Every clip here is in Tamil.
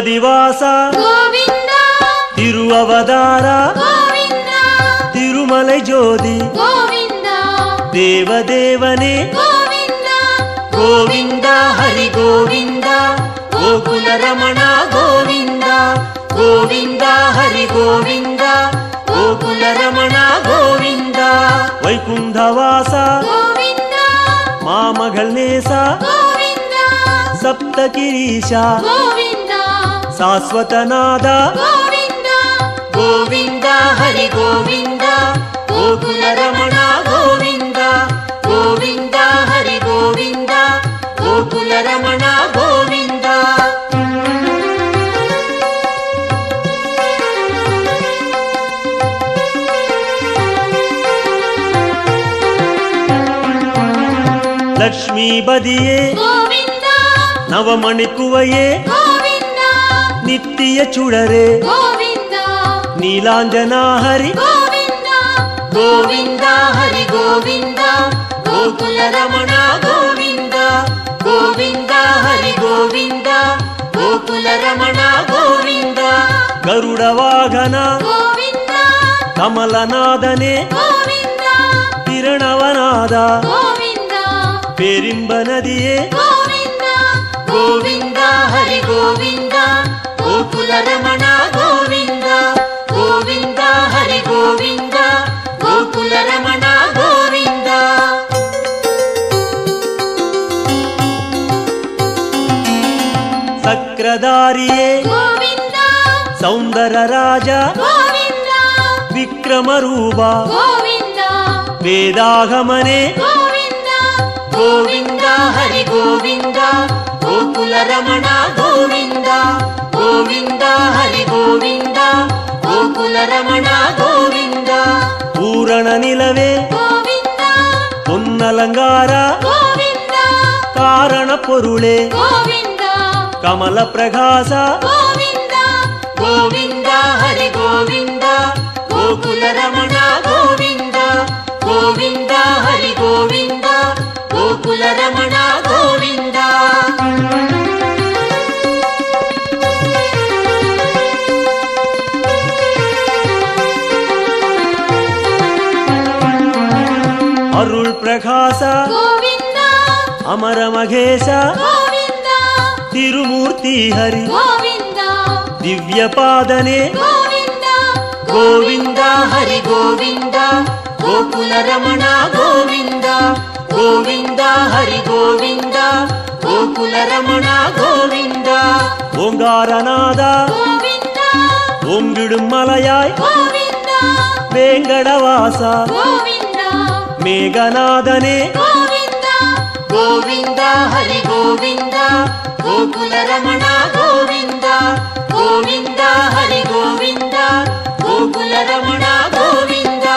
திருப்பதிவாச கோவிந்தா திருவவதார கோவிந்தா திருமலை ஜோதி கோவிந்தா தேவதேவனே கோவிந்தா கோவிந்தா ஹரி கோவிந்தா கோகுல ரமணா கோவிந்தா கோவிந்தா ஹரி கோவிந்தா கோகுல ரமணா கோவிந்தா வைகுண்டவாச கோவிந்தா மாமகள் நேசா கோவிந்தா சப்தகிரீஷா கோவிந்தா ಶಾಶ್ವತನಾದ கோவிந்தா ಗೋವಿಂದ ಹರಿ ಗೋವಿಂದ ಗೋಕುಲ ರಮಣ ಗೋವಿಂದ ಗೋವಿಂದ ಹರಿ ಗೋವಿಂದ ಗೋಕುಲ ರಮಣ ಗೋವಿಂದ ಲಕ್ಷ್ಮೀ ಬದಿಯೇ கோவிந்தா ನವಮಣಿ ಕುವಯೇ கோவிந்தா ನಿತ್ಯ ಚುಡರೆ கோவிந்தா ನೀಲಾಂಜನಾ ಹರಿ கோவிந்தா ಗೋವಿಂದ ಹರಿ ಗೋವಿಂದ ಗೋಕುಲ ರಮಣ ಗೋವಿಂದ ಗೋವಿಂದ ಹರಿ ಗೋವಿಂದ ಗೋಕುಲ ರಮಣ ಗೋವಿಂದ ಗರುಡ ವಾಹನ கோவிந்தா ಕಮಲನಾದನೆ கோவிந்தா ಕಿರಣವನಾದ கோவிந்தா ಪೇರಿಂಬ ನದಿಯೇ கோவிந்தா ಗೋವಿಂದ ಹರಿ ಗೋವಿಂದ ಗೋಕುಲ ರಮಣ ಗೋವಿಂದ ಗೋವಿಂದ ಹರಿ ಗೋವಿಂದ ಗೋಕುಲ ರಮಣ ಗೋವಿಂದ ಸಕ್ರಧಾರಿಯೇ கோவிந்தா ಸೌಂದರ ರಾಜ கோவிந்தா ವಿಕ್ರಮ ರೂಪ கோவிந்தா ವೇದಾಗಮನೆ கோவிந்தா ಗೋವಿಂದ ಹರಿ ಗೋವಿಂದ ಗೋಕುಲ ರಮಣ ಗೋವಿಂದ ಗೋವಿಂದ ಹರಿ ಗೋವಿಂದ ಗೋಕುಲ ರಮಣ ಗೋವಿಂದ ಪೂರಣ ನಿಲವೇ கோவிந்தா பொன்னலங்கார கோவிந்தா ಕಾರಣ ಪೊರುಳೆ கோவிந்தா ಕಮಲ ಪ್ರಕಾಶ கோவிந்தா ಗೋವಿಂದ ಹರಿ ಗೋವಿಂದ ಗೋಕುಲ ರಮಣ ಗೋವಿಂದ ಗೋವಿಂದ ಹರಿ ಗೋವಿಂದ ಗೋಕುಲ ರಮಣ ಗೋವಿಂದ ಅರುಳ್ ಪ್ರಕಾಶ கோவிந்தா ಅಮರ ಮಹೇಶ கோவிந்தா ತಿರುಮೂರ್ತಿ ಹರಿ கோவிந்தா ದಿವ್ಯ ಪಾದನೆ கோவிந்தா ಗೋವಿಂದ ಹರಿ ಗೋವಿಂದ ಗೋಕುಲ ರಮಣ ಗೋವಿಂದ ಗೋವಿಂದ ಹರಿ ಗೋವಿಂದ ಗೋಕುಲ ರಮಣ ಗೋವಿಂದ ಓಂಗಾರನಾದ கோவிந்தா ಓಂಗಿಡುಂ ಮಲಯಾಯ್ கோவிந்தா ವೇಂಗಡವಾಸ கோவிந்தா ಮೇಘನಾದನೆ கோவிந்தா ಗೋವಿಂದ ಹರಿ ಗೋವಿಂದ ಗೋಕುಲ ರಮಣ ಗೋವಿಂದ ಗೋವಿಂದ ಹರಿ ಗೋವಿಂದ ಗೋಕುಲ ರಮಣ ಗೋವಿಂದ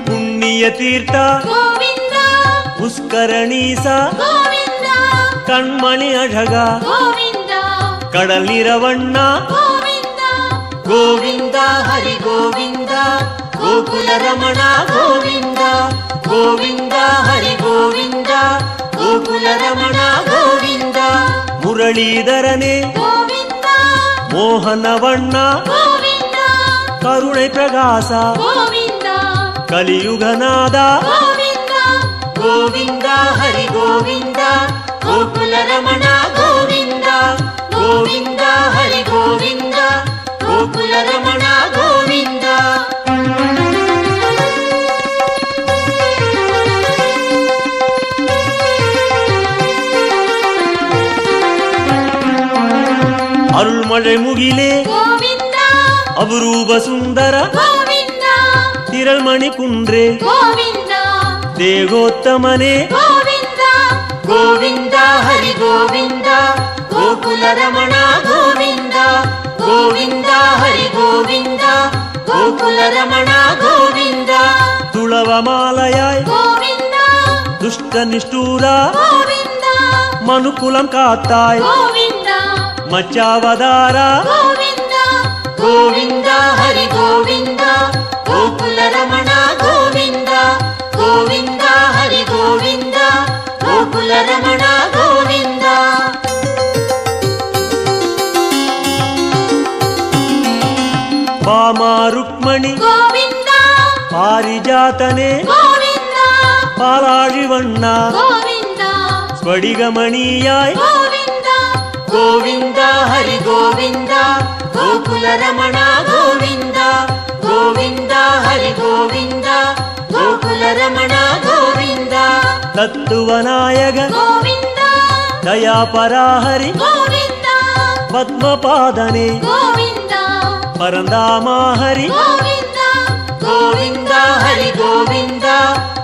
ಪುಣ್ಯ ತೀರ್ಥ கோவிந்தா ಪುಷ್ಕರಣೀಸ கோவிந்தா ಕಣ್ಮಣಿ ಅழಗ கோவிந்தா ಕಡಲ್ ನೀರವಣ್ಣ கோவிந்தா ಗೋವಿಂದ ಹರಿ ಗೋವಿಂದ ಗೋಕುಲ ರಮಣ ಗೋವಿಂದ ಗೋವಿಂದ ಹರಿ ಗೋವಿಂದ ಗೋಕುಲ ರಮಣ ಗೋವಿಂದ ಮುರಳೀಧರನೇ கோவிந்தா ಮೋಹನವಣ್ಣ கோவிந்தா ಕರುಣೈ ಪ್ರಕಾಶ கோவிந்தா ಕಲಿಯುಗನಾದ கோவிந்தா ಗೋವಿಂದ ಹರಿ ಗೋವಿಂದ ಗೋಕುಲ ರಮಣ ಗೋವಿಂದ ಗೋವಿಂದ ಹರಿ ಗೋವಿಂದ ಗೋಕುಲ ರಮಣ ಗೋವಿಂದ ಅರುಳ್ಮಳೆ ಮುಗಿಲೆ கோவிந்தா ಅಪರೂಪ ಸುಂದರ கோவிந்தா ತಿರಳ್ಮಣಿ ಕುಂಡ್ರೆ கோவிந்தா ದೇಗೋತ್ತಮನೆ கோவிந்தா ಗೋವಿಂದ ಹರಿ ಗೋವಿಂದ ಗೋಕುಲ ರಮಣ ಗೋವಿಂದ ಗೋವಿಂದ ಹರಿ ಗೋವಿಂದ ಗೋಕುಲ ರಮಣ ಗೋವಿಂದ ತುಳವ ಮಾಲಯಾಯ್ கோவிந்தா ದುಷ್ಟ ನಿಷ್ಠೂರ கோவிந்தா ಮನುಕುಲಂ ಕಾತ್ತಾಯ್ கோவிந்தா ಮಚ್ಚಾವದಾರ கோவிந்தா ಗೋವಿಂದ ಹರಿ ಗೋವಿಂದ ಗೋಕುಲ ರಮಣ ಗೋವಿಂದ ಗೋವಿಂದ ಹರಿ ಗೋವಿಂದ ಗೋಕುಲ ಗೋಕುಲ ರಮಣ ಗೋವಿಂದ. ಬಾಮ ರುಕ್ಮಣಿ ಗೋವಿಂದ ಪಾರಿಜಾತನೆ ಗೋವಿಂದ ಪಾಲಾழிವಣ್ಣ ಗೋವಿಂದ ಸ್ಫಟಿಕಮಣಿಯಾಯ್ ಗೋವಿಂದ ಗೋವಿಂದ ಹರಿ ಗೋವಿಂದ ಗೋಕುಲ ರಮಣ ಗೋವಿಂದ. ಗೋವಿಂದ ಹರಿ ಗೋವಿಂದ ಗೋಕುಲ ರಮಣ ಗೋವಿಂದ. ತತ್ವನಾಯಕ ಗೋವಿಂದ ದಯಾಪರಾಹರಿ ಗೋವಿಂದ ಪದ್ಮಪಾದನೆ ಗೋವಿಂದ ಪರಂದಾಮ ಹರಿ ಗೋವಿಂದ ಗೋವಿಂದ ಹರಿ ಗೋವಿಂದ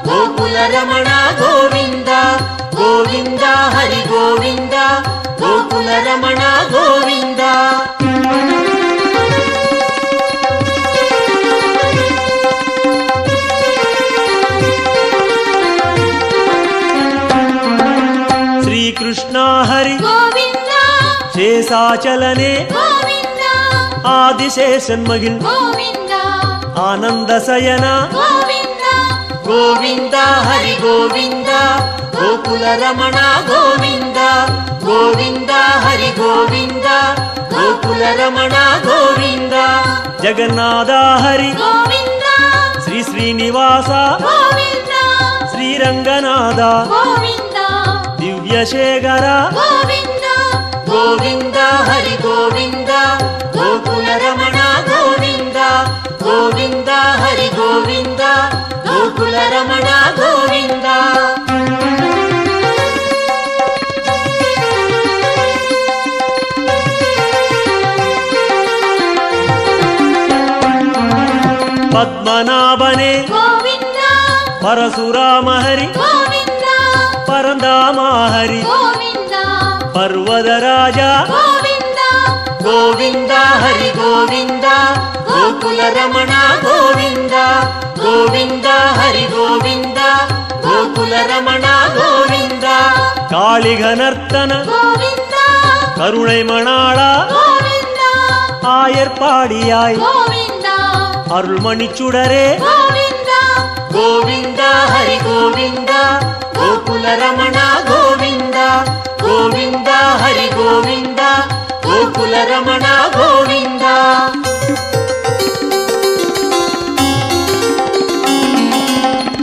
ಗೋಕುಲ ರಮಣ ಗೋವಿಂದ. ಗೋವಿಂದ ಹರಿ ಗೋವಿಂದ ಗೋಕುಲ ರಮಣ ಗೋವಿಂದ. ಶ್ರೀಕೃಷ್ಣ ಹರಿ ಗೋವಿಂದ ಶೇಷಾಚಲನೆ ಗೋವಿಂದ ಆದಿಶೇಷನ್ಮಗಿಲ್ ಗೋವಿಂದ ಆನಂದ ಸಯನ ಗೋವಿಂದ ಗೋವಿಂದ ಹರಿ ಗೋವಿಂದ ಗೋಕುಲ ರಮಣ ಗೋವಿಂದ. ಗೋವಿಂದ ಹರಿ ಗೋವಿಂದ ಗೋಕುಲ ರಮಣ ಗೋವಿಂದ. ಜಗನ್ನಾಥ ಹರಿ ಗೋವಿಂದ ಶ್ರೀ ಶ್ರೀನಿವಾಸ ಗೋವಿಂದ ಶ್ರೀರಂಗನಾಥ ಗೋವಿಂದ ದಿವ್ಯಶೇಖರ ಗೋವಿಂದ ಗೋವಿಂದ ಹರಿ ಗೋವಿಂದ ಗೋಕುಲ ರಮಣ ಗೋವಿಂದ. ಗೋವಿಂದ ಹರಿ ಗೋವಿಂದ ಗೋಕುಲ ರಮಣ ಗೋವಿಂದ. ಪದ್ಮನಾಭನೆ ಗೋವಿಂದ ಪರಶುರಾಮ ಹರಿ ಗೋವಿಂದ ಪರಂದಾಮ ಹರಿ ಗೋವಿಂದ ಪರ್ವತ ರಾಜ ಗೋವಿಂದ ಗೋವಿಂದ ಹರಿ ಗೋವಿಂದ ಗೋಕುಲ ರಮಣ ಗೋವಿಂದ. ಗೋವಿಂದ ಹರಿ ಗೋವಿಂದ ಗೋಕುಲ ರಮಣ ಗೋವಿಂದ. ಕಾಳಿಘನರ್ತನ ಗೋವಿಂದ கருணை மணாள ಗೋವಿಂದ ஆயர்பாடியாய் ಗೋವಿಂದ அருள்மணி சுடரே ಗೋವಿಂದ ಗೋವಿಂದ ಹರಿ ಗೋವಿಂದ ಗೋಕುಲ ರಮಣ ಗೋವಿಂದ. ಗೋವಿಂದ ಹರಿ ಗೋವಿಂದ ಗೋಕುಲ ರಮಣ ಗೋವಿಂದ.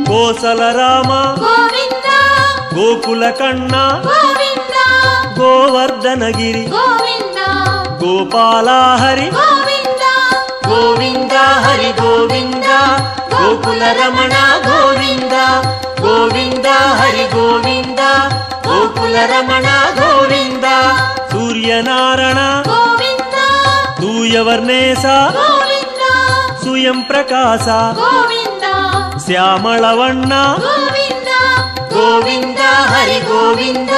ಕೋಸಲ ರಾಮ ಗೋವಿಂದ ಗೋಕುಲ ಕಣ್ಣ ಗೋವಿಂದ ಗೋವರ್ಧನಗಿರಿ ಗೋವಿಂದ ಗೋಪಾಲ ಹರಿ ಗೋವಿಂದ ಗೋವಿಂದ ಹರಿ ಗೋವಿಂದ ಗೋಕುಲ ರಮಣ ಗೋವಿಂದ. ಗೋವಿಂದ ಹರಿ ಗೋವಿಂದ ಗೋಕುಲ ರಮಣ ಗೋವಿಂದ. ಸೂರ್ಯನಾರಾಯಣ ಗೋವಿಂದ ತೂಯವರ್ಣೇಶ ಗೋವಿಂದ ಸುಯಂ ಪ್ರಕಾಶ ಗೋವಿಂದ ಶ್ಯಾಮಳವಣ್ಣ ಗೋವಿಂದ ಗೋವಿಂದ ಹರಿ ಗೋವಿಂದ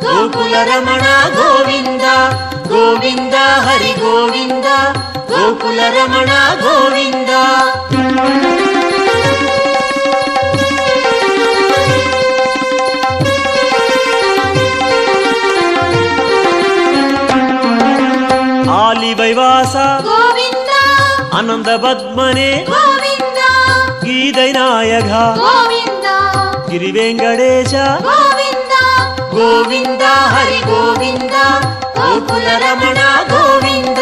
ಗೋಕುಲ ರಮಣ ಗೋವಿಂದ. ಗೋವಿಂದ ಹರಿ ಗೋವಿಂದ ಗೋಕುಲ ರಮಣ ಗೋವಿಂದ. ಆಲಿ ವೈವಾಸ ಗೋವಿಂದ ಆನಂದ ಪದ್ಮನೆ ಗೋವಿಂದ ಗೀದೈ ನಾಯಕ ಗೋವಿಂದ ಗಿರಿ ವೆಂಕಟೇಶ ಗೋವಿಂದ ಗೋವಿಂದ ಹರಿ ಗೋವಿಂದ ಗೋಕುಲ ರಮಣ ಗೋವಿಂದ.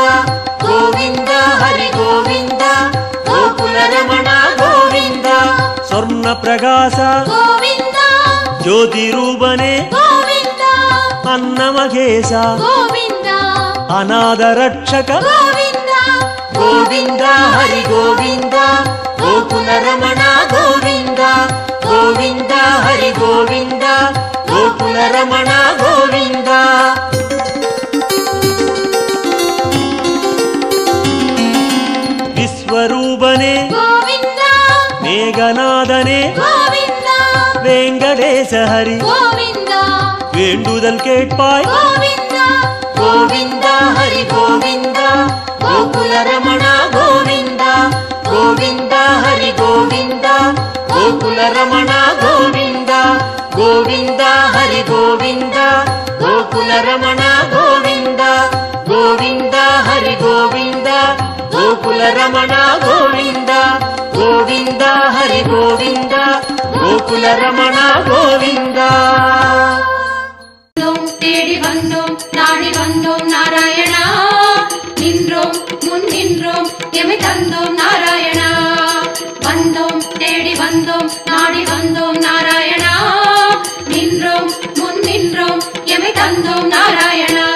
ಗೋವಿಂದ ಹರಿ ಗೋವಿಂದ ಗೋಕುಲ ರಮಣ ಗೋವಿಂದ. ಸ್ವರ್ಣ ಪ್ರಕಾಶ ಗೋವಿಂದ ಜ್ಯೋತಿ ರೂಪನೆ ಗೋವಿಂದ ಅನ್ನಮಘೇಶ ಗೋವಿಂದ ಅನಾಥ ರಕ್ಷಕ ಗೋವಿಂದ ಗೋವಿಂದ ಹರಿ ಗೋವಿಂದ ಗೋಕುಲ ರಮಣ ಗೋವಿಂದ. ಗೋವಿಂದ ಹರಿ ಗೋವಿಂದ ಗೋಕುಲ ರಮಣ ಗೋವಿಂದ. ವಿಶ್ವರೂಪನೆ ಗೋವಿಂದ ಮೇಘನಾದನೆ ಗೋವಿಂದ ವೆಂಕಟೇಶ ಹರಿ ಗೋವಿಂದ வேண்டுதல் கேட்பாய் ಗೋವಿಂದ ಗೋವಿಂದ ಹರಿ ಗೋವಿಂದ ಗೋಕುಲ ರಮಣ ಗೋವಿಂದ. ಗೋವಿಂದ ಹರಿ ಗೋವಿಂದ ಗೋಕುಲ ರಮಣ ಗೋವಿಂದ. ಗೋವಿಂದ ಹರಿ ಗೋವಿಂದ ಗೋಕುಲ ರಮಣ ಗೋವಿಂದ. ಗೋವಿಂದ ಹರಿ ಗೋವಿಂದ ಗೋಕುಲ ರಮಣ ಗೋವಿಂದ. ಗೋವಿಂದ ಹರಿ ಗೋವಿಂದ கோகுல ரமணா கோவிந்தா. தேடி வந்தோம் நாடி வந்தோம் நாராயணா, நின்றோம் முன் நின்றோம் எமை தந்தோம் நாராயணா. வந்தோம் தேடி வந்தோம் நாடி வந்தோம் நாராயணா, நின்றோம் முன் நின்றோம் எமை தந்தோம் நாராயணா.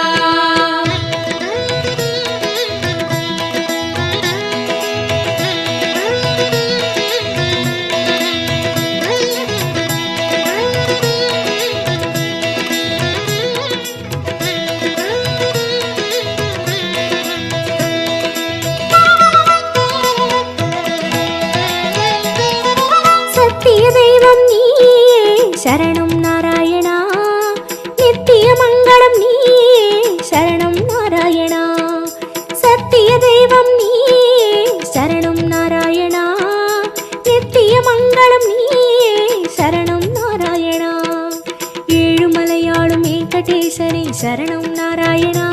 தெய்வம் நீயே சரணம் நாராயணா, நித்திய மங்களம் நீயே சரணம் நாராயணா. சத்திய தெய்வம் நீயே சரணம் நாராயணா, நித்திய மங்களம் நீயே சரணம் நாராயணா. ஏழுமலையாளும் வெங்கடேசனே சரணம் நாராயணா,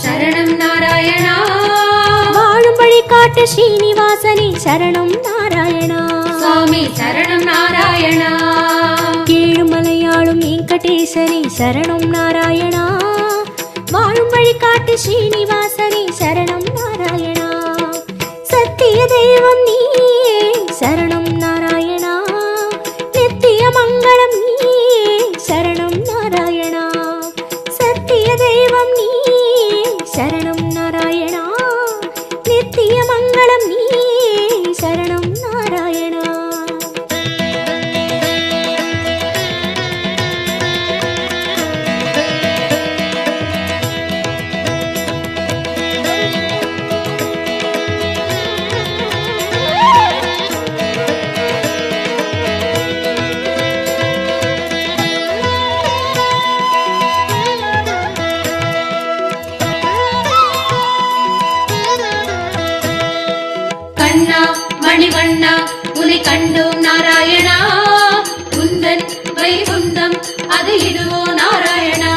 சரணம் நாராயணா. வாழும் வழி காட்டு ஸ்ரீனிவாசனே சரணம் நாராயணா, சுவாமி சரணம் நாராயணா. ஏழுமலையாளும் வெங்கடேசனே சரணம் நாராயணா, வாழும் வழி காட்டு ஸ்ரீனிவாசனே சரணம் நாராயணா. சத்திய தெய்வம் நீயே சரணம் நாராயணா, நித்திய மங்களம் நீயே சரணம் நாராயணா. சத்திய தெய்வம் நீயே சரணம் நாராயணா, நித்திய மங்களம் நீயே சரணம் நாராயணா. கண்ணா மணிவண்ணா உனை கண்டோம் நாராயணா, குந்தன் வைகுந்தம் அது இதுவோ நாராயணா.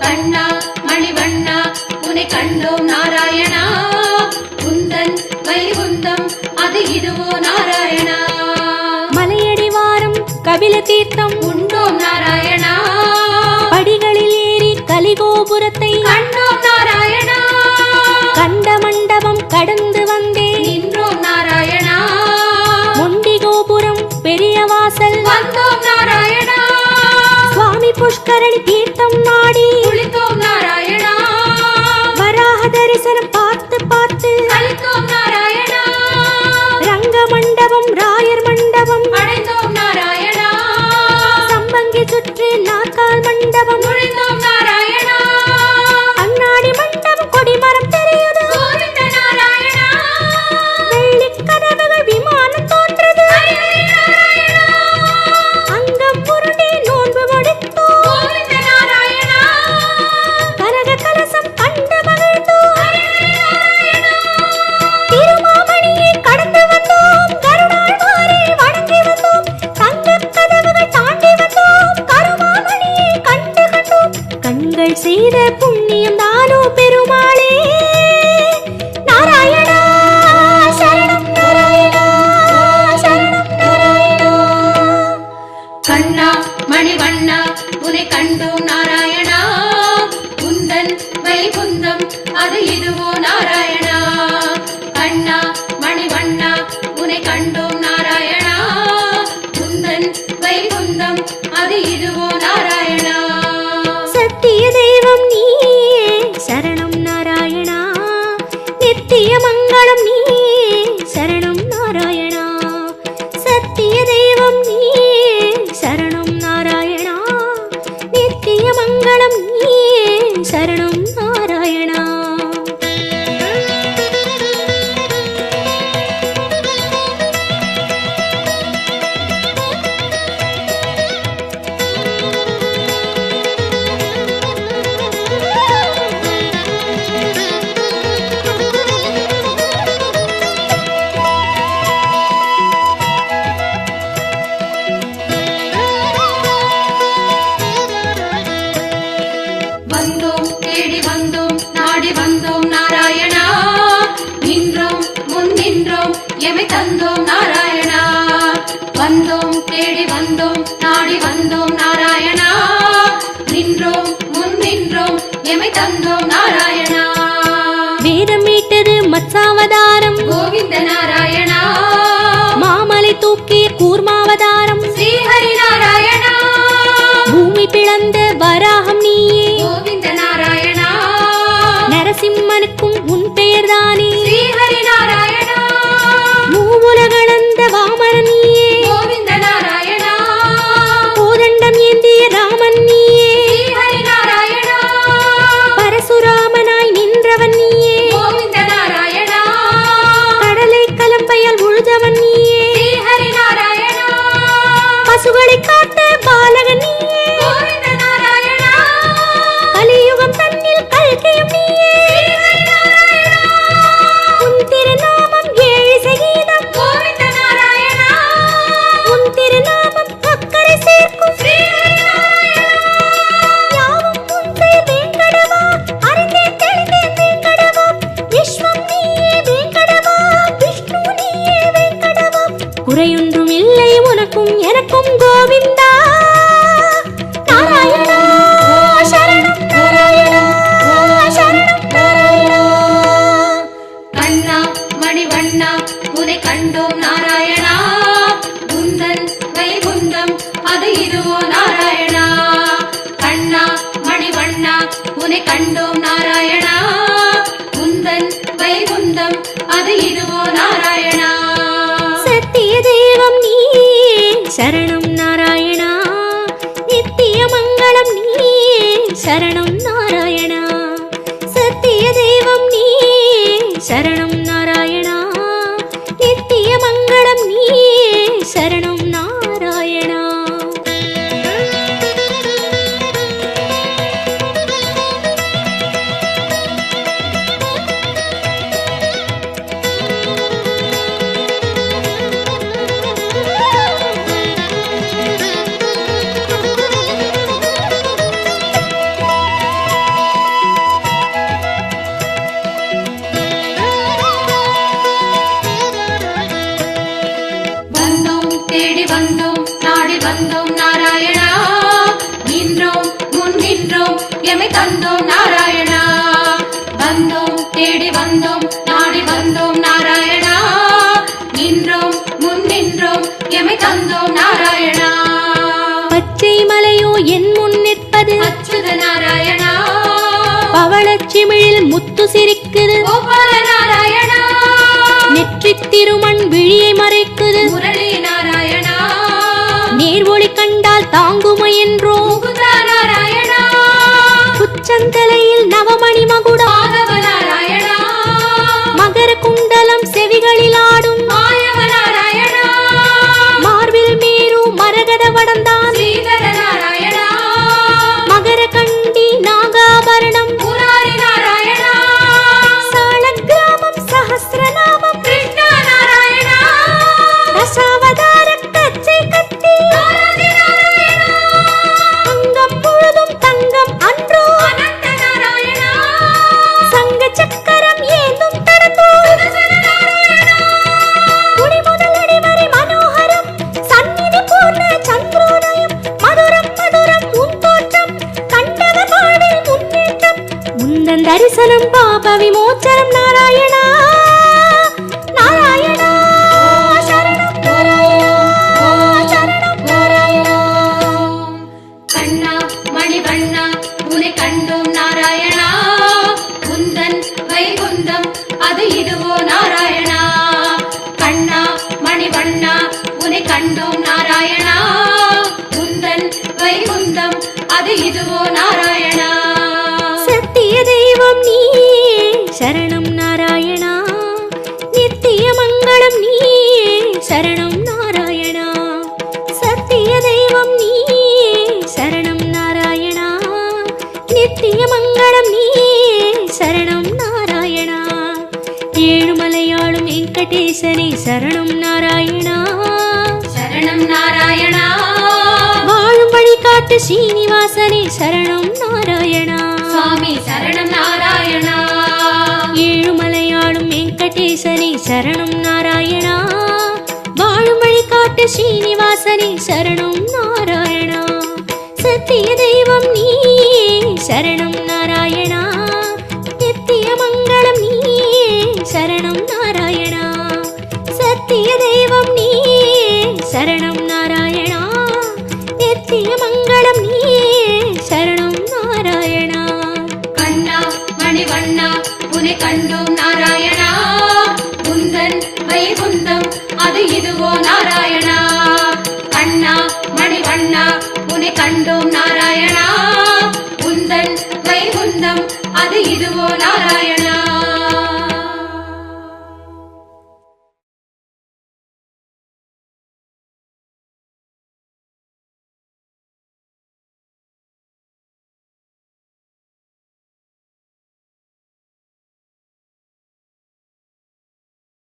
கண்ணா மணிவண்ணா உனை கண்டோம் நாராயணா, குந்தன் வைகுந்தம் அது இதுவோ நாராயணா. மலையடி வாரம் கபில தீர்த்தம் உண்டோம் நாராயணா, படிகளில் ஏறி கலிகோபுரத்தை கண்டோம் நாராயணா. கண்ட மண்டபம் கடந்து வந்தேன் நின்றோம் நாராயணா, முண்டி கோபுரம் பெரிய வாசல் வந்தோம் நாராயணா. சுவாமி புஷ்கரணி தீர்த்தம் நாடி குளித்தோம் நாராயணா, வராக தரிசனம் பார்த்து பார்த்து கழித்தோம் நாராயணா. ரங்க மண்டபம் ராயர் மண்டபம் அடைந்தோம் நாராயணா, சம்பங்கி சுற்றி நாற்கால் மண்டபம் நுழைந்தோம் நாராயணா. கண்ணாடி மண்டபம் கொடிமரம் தெரியுது கோவிந்த நாராயணா, வெள்ளிக் கதவுகள் விமானம் தோன்றுது நாராயணா. அங்கம் புரண்டி நோன்பு முடித்தோம் கோவிந்த நாராயணா, கனக கலசம் கண்டு மகிழ்ந்தோம் நாராயணா. திருமாமணியை கடந்து வந்தோம் கருணாழ்வாரை வணங்கி வந்தோம் தங்கக் கதவுகள் தாண்டி வந்தோம் கருமாமணியை கண்டு கண்டோம். கண்கள் செய்த புண்ணியம் தானோ பெருமாளே நாராயணா சரணம் நாராயணா சரணம் நாராயணா. கண்ணா மணிவண்ணா உனை கண்டோம் நாராயணா, குந்தன் வைகுந்தம் அது இதுவோ நாராயணா. கண்ணா மணிவண்ணா உனை கண்டோம் நாராயணா, குந்தன் வைகுந்தம் அது இதுவோ நாராயணா. சத்திய தெய்வம் நீயே சரணம் நாராயணா, நித்திய மங்களம் நீயே சரணம் நாராயணா. சத்திய தெய்வம் நீயே சரணம் நாராயணா, நித்திய மங்களம் நீயே சரணம் நாராயணா. வந்தோம் தேடி வந்தோம் நாடி வந்தோம் நாராயணா, நின்றோம் முன் நின்றோம் எமை தந்தோம் நாராயணா. வந்தோம் தேடி வந்தோம் நாடி வந்தோம் நாராயணா நின்றோம் முன் நின்றோம் எமை தந்தோம் நாராயணா வேதம் மீட்டது மத்சாவதாரம் கோவிந்த நாராயணா மாமலை தூக்கிய கூர்மாவதாரம் ஸ்ரீஹரி நாராயணா பூமி பிளந்த வராகம் நீயே கோவிந்த நாராயணா நரசிம்மனுக்கும் உன் பெயர்தானே ஸ்ரீஹரி நாராயணா மூவுலகளந்த வாமரன் நீயே கோவிந்த நாராயணா கோதண்டம் ஏந்திய ராமன் நீயே ஸ்ரீஹரி நாராயணா பரசுராமனாய் நின்றவன் நீயே கோவிந்த நாராயணா கடலை கலம்பையால் உழுதவன் நீயே ஸ்ரீஹரி நாராயணா பசுகளை காத்த பாலகன் நீயே கோவிந்த நாராயணா கலியுகம் தன்னில் கல்கியும் நீயே ஸ்ரீஹரி நாராயணா உன் திருநாமம் ஏழு சகீதம் கோவிந்த நாராயணா உன் திருநாமம் அக்கறை சேர்க்கும் ஸ்ரீஹரி நாராயணா யாவும் உன் பெயர் வேங்கடவா அறிந்தேன் தெளிந்தேன் வேங்கடவா விஸ்வம் நீயே வேங்கடவா விஷ்ணு நீயே வேங்கடவா குறையொன்றும் இல்லை உனக்கும் எனக்கும் கோவிந்தா நாராயணா சரணம் நாராயணா சரணம் நாராயணா கண்ணா மணிவண்ணா உனை கண்டோம் நாராயணா குந்தன் வைகுந்தம் அது இதுவோ நாராயணா கண்ணா மணிவண்ணா உனை கண்டோம் நாராயணா குந்தன் வைகுந்தம் அது இதுவோ நாராயணா சத்திய தெய்வம் நீயே சரணம் நாராயணா நித்திய மங்களம் நீயே சரணம் நாராயணா சத்திய தெய்வம் நீயே சரணம் நாராயணா நித்திய மங்களம் நீயே சரணம் நாராயணா வந்தோம் தேடி வந்தோம் நாடி வந்தோம் நாராயணா நின்றோம் முன் நின்றோம் எமை தந்தோம் நாராயணா வந்தோம் தேடி வந்தோம் நாடி வந்தோம் நாராயணா நின்றோம் முன் நின்றோம் எமை தந்தோம் நாராயணா பச்சை மலையோ என் முன் நிற்பது அச்சுத நாராயணா பவளச்சிமிழில் முத்து சிரிக்குது கோபால நாராயணா நெற்றித் திருமண் விழியை மறைக்குது முரளி நாராயணா நேர்வொளி கண்டால் தாங்குமை என்றோ முகுந்தா நாராயணா உச்சந்தலையில் நவமணி மகுடம் மாதவ நாராயணா மகர குண்டலம் செவிகளில் ஆடும் மாயவ நாராயணா மார்பில் மேரு மரகத வடந்தான் ஸ்ரீதர நாராயணா மகர கண்டி நாகாபரணம் முராரி நாராயணா சாளக்கிராமம் சஹஸ்ரநாமம் கிருஷ்ண நாராயணா தசாவதார கச்சை கத்தி ஆதி நாராயணா அங்கம் முழுதும் தங்கம் அன்றோ அனந்த நாராயணா சங்க சக்கரம் ஏந்தும் தடந்தோ சுதர்சன நாராயணா முடி முதல் அடி வரை மனோகரம் சந்நிதி பூர்ண சந்திரோதயம் மதுரம் மதுரம் உன் தோற்றம் கண்டவர் வாழ்வில் முன்னேற்றம் முந்தன் தரிசனம் பாப விமோச்சனம் நாராயணா நாராயணா சரணம் நாராயணா சரணம் நாராயணா கண்ணா மணிவண்ணா உனை கண்டோம் நாராயணா குந்தன் வைகுந்தம் அது இதுவோ நாராயணா கண்ணா மணிவண்ணா உனை கண்டோம் நாராயணா குந்தன் வைகுந்தம் அது இதுவோ நாராயணா சத்திய தெய்வம் நீயே சரணம் நாராயணா நித்திய மங்களம் நீயே சரணம் நாராயணா சத்திய தெய்வம் நீயே சரணம் நாராயணா நித்திய மங்களம் நீயே சரணம் நாராயணா ஏழுமலையாளும் வெங்கடேசனே சரணம் நாராயணா சரணம் நாராயணா வாழும் வழி காட்டு ஸ்ரீனிவாசனே சரணம் நாராயணா சுவாமி சரணம் நாராயணா ஏழுமலையாளும் வெங்கடேசனே சரணம் நாராயணா வாழும் வழி காட்டு ஸ்ரீனிவாசனே நாதனே சரணம் நாராயணா. சத்திய தெய்வம் நீயே சரணம் நாராயணா. நித்திய மங்களம் நீயே சரணம் நாராயணா. சத்திய தெய்வம் நீயே சரணம் நாராயணா. நித்திய மங்களம் நீயே சரணம் நாராயணா. கண்ணா மணிவண்ணா உனை கண்டோம் நாராயணா. குந்தன் வைகுந்தம் அது இதுவோ நாராயணா. கண்ணா மணிவண்ணா உனை கண்டோம் நாராயணா. குந்தன் வைகுந்தம் அது இதுவோ நாராயணா.